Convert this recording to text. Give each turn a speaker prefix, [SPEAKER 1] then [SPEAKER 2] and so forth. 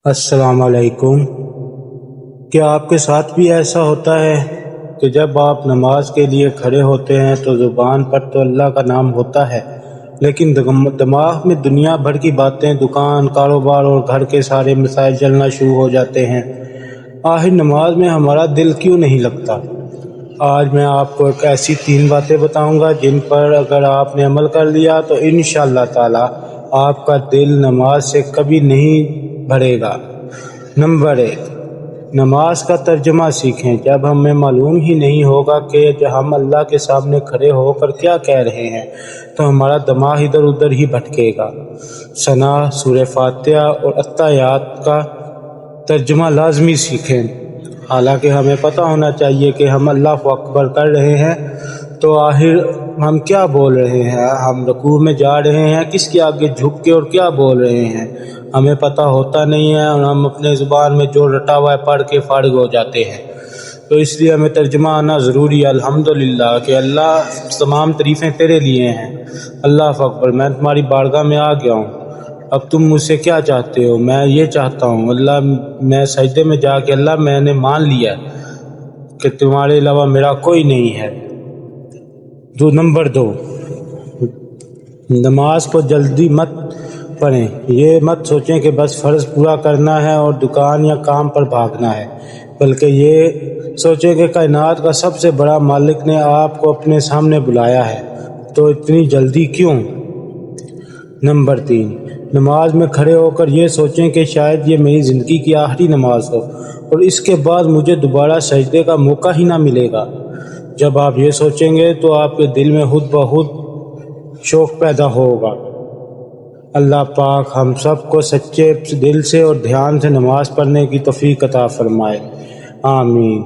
[SPEAKER 1] السلام علیکم۔ کیا آپ کے ساتھ بھی ایسا ہوتا ہے کہ جب آپ نماز کے لیے کھڑے ہوتے ہیں تو زبان پر تو اللہ کا نام ہوتا ہے، لیکن دماغ میں دنیا بھر کی باتیں، دکان، کاروبار اور گھر کے سارے مسائل چلنا شروع ہو جاتے ہیں؟ آخر نماز میں ہمارا دل کیوں نہیں لگتا؟ آج میں آپ کو ایک ایسی 3 باتیں بتاؤں گا جن پر اگر آپ نے عمل کر لیا تو انشاءاللہ تعالی آپ کا دل نماز سے کبھی نہیں بھرے گا۔ نمبر 1، نماز کا ترجمہ سیکھیں۔ جب ہمیں معلوم ہی نہیں ہوگا کہ ہم اللہ کے سامنے کھڑے ہو کر کیا کہہ رہے ہیں تو ہمارا دماغ ادھر ادھر ہی بھٹکے گا۔ ثنا، سورہ فاتحہ اور اتحیات کا ترجمہ لازمی سیکھیں۔ حالانکہ ہمیں پتہ ہونا چاہیے کہ ہم اللہ اکبر کر رہے ہیں تو آخر ہم کیا بول رہے ہیں، ہم رکوع میں جا رہے ہیں کس کے آگے جھک کے اور کیا بول رہے ہیں، ہمیں پتہ ہوتا نہیں ہے اور ہم اپنے زبان میں جو رٹا ہوا ہے پڑھ کے فارغ ہو جاتے ہیں۔ تو اس لیے ہمیں ترجمہ آنا ضروری ہے۔ الحمدللہ کہ اللہ تمام تعریفیں تیرے لیے ہیں۔ اللہ اکبر، میں تمہاری بارگاہ میں آ گیا ہوں، اب تم مجھ سے کیا چاہتے ہو؟ میں یہ چاہتا ہوں اللہ، میں سجدے میں جا کے اللہ میں نے مان لیا کہ تمہارے علاوہ میرا کوئی نہیں ہے۔ نمبر 2، نماز کو جلدی مت پڑھیں۔ یہ مت سوچیں کہ بس فرض پورا کرنا ہے اور دکان یا کام پر بھاگنا ہے، بلکہ یہ سوچیں کہ کائنات کا سب سے بڑا مالک نے آپ کو اپنے سامنے بلایا ہے، تو اتنی جلدی کیوں؟ نمبر 3، نماز میں کھڑے ہو کر یہ سوچیں کہ شاید یہ میری زندگی کی آخری نماز ہو اور اس کے بعد مجھے دوبارہ سجدے کا موقع ہی نہ ملے گا۔ جب آپ یہ سوچیں گے تو آپ کے دل میں خود بخود شوق پیدا ہوگا۔ اللہ پاک ہم سب کو سچے دل سے اور دھیان سے نماز پڑھنے کی توفیق عطا فرمائے، آمین۔